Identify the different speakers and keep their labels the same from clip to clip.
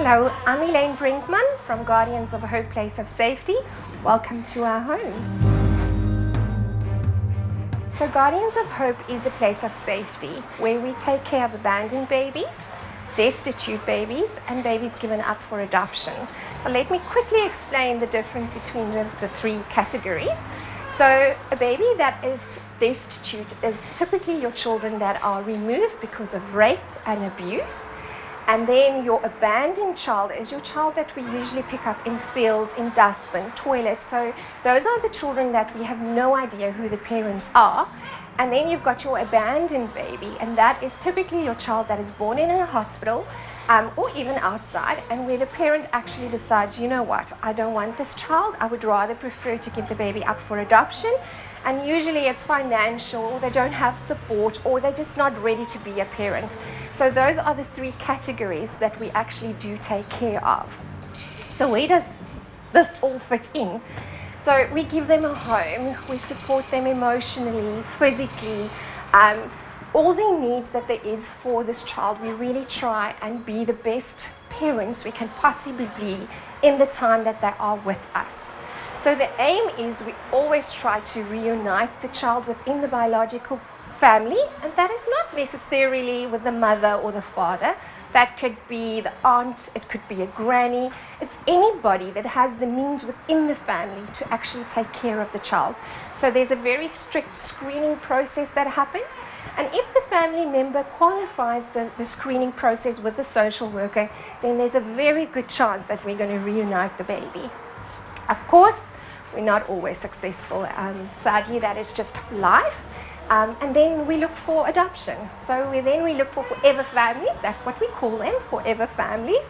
Speaker 1: Hello, I'm Elaine Brinkman from Guardians of Hope Place of Safety. Welcome to our home. So Guardians of Hope is a place of safety where we take care of abandoned babies, destitute babies, and babies given up for adoption. Now, let me quickly explain the difference between the three categories. So a baby that is destitute is typically your children that are removed because of rape and abuse. And then your abandoned child is your child that we usually pick up in fields, in dustbin, toilets. So those are the children that we have no idea who the parents are. And then you've got your abandoned baby, and that is typically your child that is born in a hospital or even outside, and where the parent actually decides, you know what, I don't want this child, I would rather prefer to give the baby up for adoption. And usually it's financial, or they don't have support, or they're just not ready to be a parent. So those are the three categories that we actually do take care of. So where does this all fit in? So we give them a home, we support them emotionally, physically, all their needs that there is for this child. We really try and be the best parents we can possibly be in the time that they are with us. So the aim is we always try to reunite the child within the biological family, and that is not necessarily with the mother or the father. That could be the aunt, it could be a granny. It's anybody that has the means within the family to actually take care of the child. So there's a very strict screening process that happens. And if the family member qualifies the screening process with the social worker, then there's a very good chance that we're going to reunite the baby. Of course, we're not always successful. Sadly, that is just life. And then we look for adoption. So we look for forever families. That's what we call them, forever families.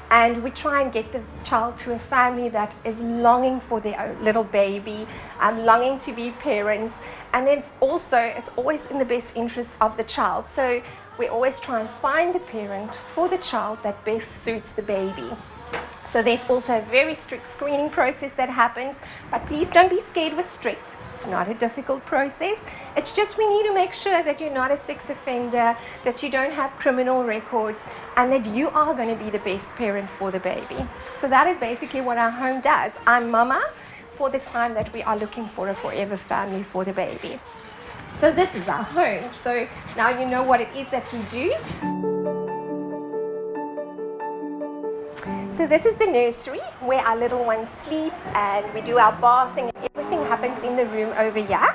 Speaker 1: And we try and get the child to a family that is longing for their own little baby, longing to be parents. And it's always in the best interest of the child. So we always try and find the parent for the child that best suits the baby. So there's also a very strict screening process that happens, but please don't be scared with strict. It's not a difficult process. It's just we need to make sure that you're not a sex offender, that you don't have criminal records, and that you are going to be the best parent for the baby. So that is basically what our home does. I'm mama for the time that we are looking for a forever family for the baby. So this is our home. So now you know what it is that we do. So this is the nursery where our little ones sleep, and we do our bathing, and everything happens in the room over here.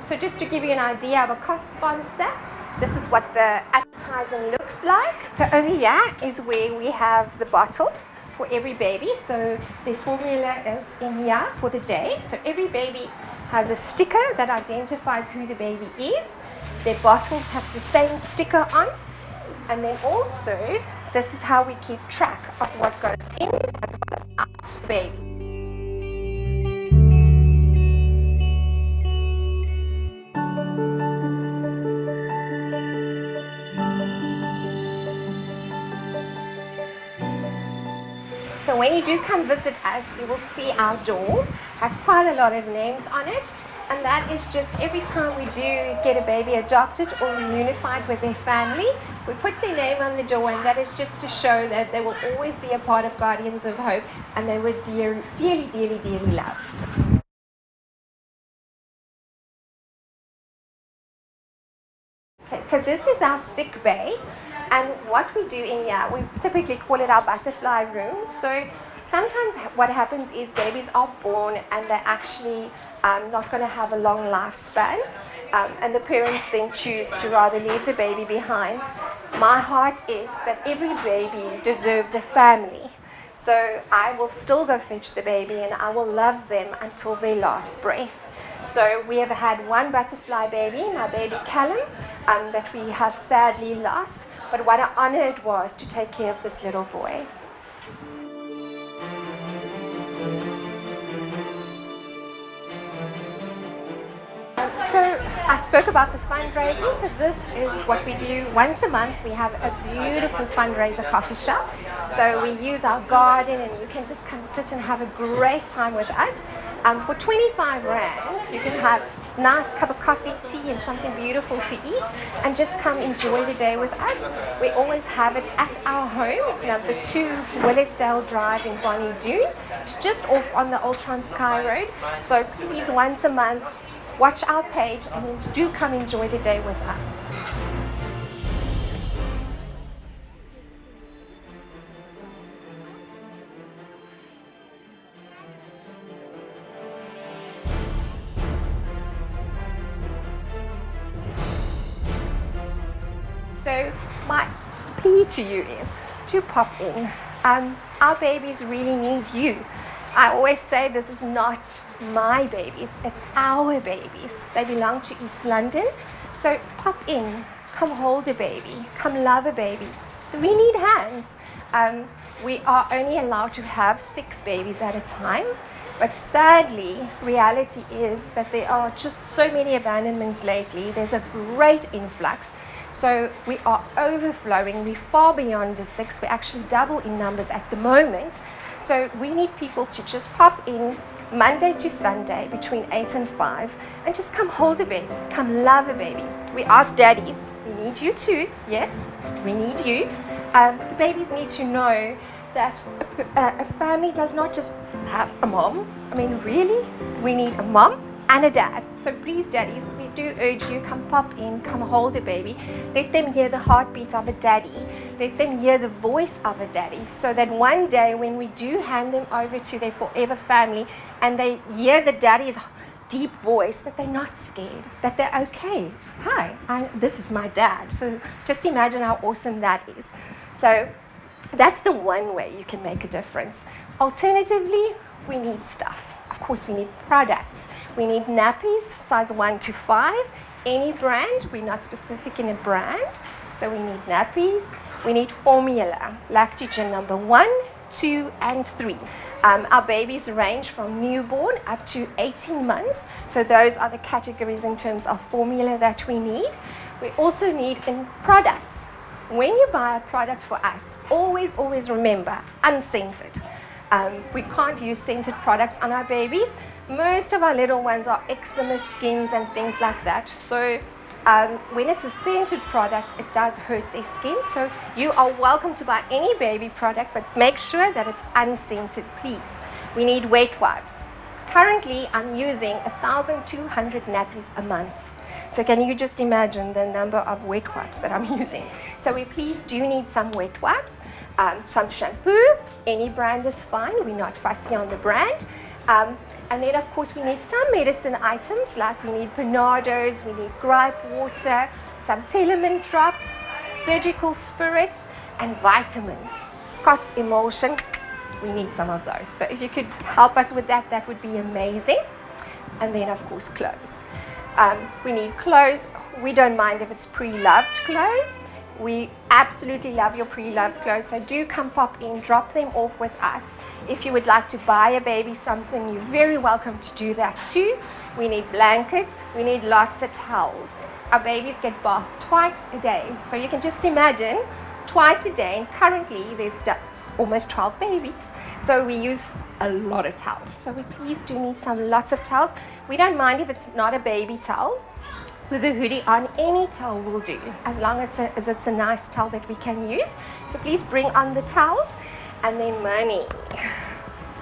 Speaker 1: So just to give you an idea of a cot sponsor, this is what the advertising looks like. So over here is where we have the bottle for every baby. So the formula is in here for the day. So every baby has a sticker that identifies who the baby is. Their bottles have the same sticker on, and then also this is how we keep track of what goes in as well as out the baby. So when you do come visit us, you will see our door has quite a lot of names on it. And that is just every time we do get a baby adopted or reunified with their family, we put their name on the door, and that is just to show that they will always be a part of Guardians of Hope, and they were dearly, dearly, dearly loved. Okay, so this is our sickbay, and what we do in here, we typically call it our butterfly room. So sometimes what happens is babies are born and they're actually not going to have a long lifespan, and the parents then choose to rather leave the baby behind. My heart is that every baby deserves a family. So I will still go fetch the baby, and I will love them until their last breath. So we have had one butterfly baby, my baby Callum, that we have sadly lost, but what an honor it was to take care of this little boy. So I spoke about the fundraiser, so this is what we do once a month. We have a beautiful fundraiser coffee shop. So we use our garden and you can just come sit and have a great time with us. For 25 Rand, you can have a nice cup of coffee, tea and something beautiful to eat and just come enjoy the day with us. We always have it at our home, number 2 Willisdale Drive in Bonnie Doon. It's just off on the Old Transkei Road. So please, once a month, watch our page and do come enjoy the day with us. So my plea to you is to pop in. Our babies really need you. I always say this is not my babies, it's our babies. They belong to East London. So pop in, come hold a baby, come love a baby. We need hands. We are only allowed to have 6 babies at a time. But sadly, reality is that there are just so many abandonments lately. There's a great influx. So we are overflowing. We're far beyond the 6. We're actually double in numbers at the moment. So we need people to just pop in Monday to Sunday between 8 and 5 and just come hold a baby, come love a baby. We ask daddies, we need you too. Yes, we need you. The babies need to know that a family does not just have a mom. I mean, really, we need a mom and a dad. So please, daddies, we do urge you, come pop in, come hold a baby. Let them hear the heartbeat of a daddy. Let them hear the voice of a daddy, so that one day when we do hand them over to their forever family and they hear the daddy's deep voice, that they're not scared, that they're okay. Hi, this is my dad. So just imagine how awesome that is. So that's the one way you can make a difference. Alternatively, we need stuff. Of course, we need products. We need nappies, size 1 to 5, any brand. We're not specific in a brand. So we need nappies. We need formula, lactogen number 1, 2, and 3. Our babies range from newborn up to 18 months. So those are the categories in terms of formula that we need. We also need in products. When you buy a product for us, always remember, unscented. We can't use scented products on our babies. Most of our little ones are eczema skins and things like that. So when it's a scented product, it does hurt their skin. So you are welcome to buy any baby product, but make sure that it's unscented, please. We need wet wipes. Currently, I'm using 1,200 nappies a month. So can you just imagine the number of wet wipes that I'm using? So we please do need some wet wipes, some shampoo, any brand is fine. We're not fussy on the brand. And then of course we need some medicine items, like we need Panados, we need gripe water, some Telemint drops, surgical spirits, and vitamins. Scott's emulsion, we need some of those. So if you could help us with that, that would be amazing. And then of course clothes. We need clothes. We don't mind if it's pre-loved clothes. We absolutely love your pre-loved clothes. So do come pop in, drop them off with us. If you would like to buy a baby something, you're very welcome to do that too. We need blankets. We need lots of towels. Our babies get bathed twice a day. So you can just imagine, twice a day. And currently there's almost 12 babies. So we use a lot of towels. So we please do need lots of towels. We don't mind if it's not a baby towel. With a hoodie on, any towel will do, as long as it's a nice towel that we can use. So please bring on the towels. And then money.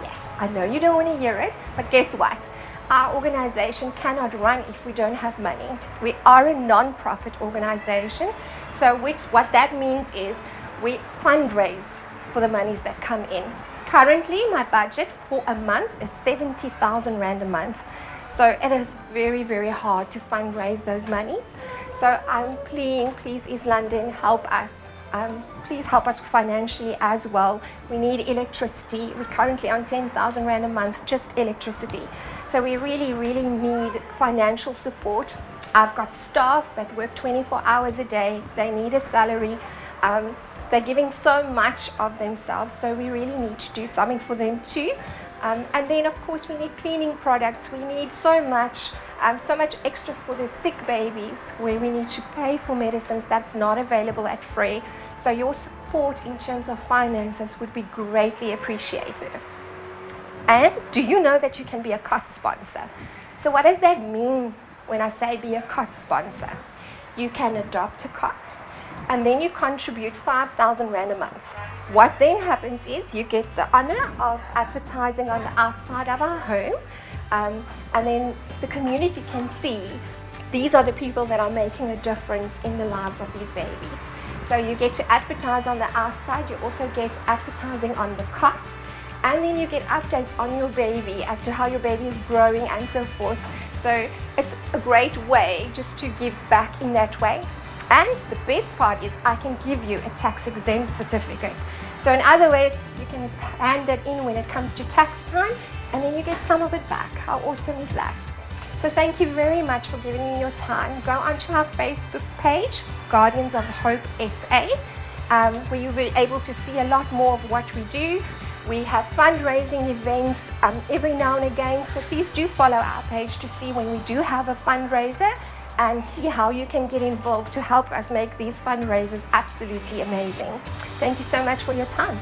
Speaker 1: Yes, I know you don't want to hear it, but guess what? Our organization cannot run if we don't have money. We are a non-profit organization. So what that means is we fundraise for the monies that come in. Currently, my budget for a month is 70,000 Rand a month. So it is very, very hard to fundraise those monies. So I'm pleading, please, East London, help us. Please help us financially as well. We need electricity. We're currently on 10,000 Rand a month, just electricity. So we really, really need financial support. I've got staff that work 24 hours a day. They need a salary. They're giving so much of themselves, so we really need to do something for them too. And then, of course, we need cleaning products. We need so much. So much extra for the sick babies where we need to pay for medicines that's not available at free. So your support in terms of finances would be greatly appreciated. And do you know that you can be a cot sponsor? So what does that mean when I say be a cot sponsor? You can adopt a cot and then you contribute 5,000 Rand a month. What then happens is you get the honor of advertising on the outside of our home, and then the community can see these are the people that are making a difference in the lives of these babies. So you get to advertise on the outside, you also get advertising on the cot, and then you get updates on your baby as to how your baby is growing and so forth. So it's a great way just to give back in that way. And the best part is I can give you a tax exempt certificate. So in other words, you can hand it in when it comes to tax time and then you get some of it back. How awesome is that? So thank you very much for giving me your time. Go onto our Facebook page, Guardians of Hope SA, where you'll be able to see a lot more of what we do. We have fundraising events every now and again, so please do follow our page to see when we do have a fundraiser and see how you can get involved to help us make these fundraisers absolutely amazing. Thank you so much for your time.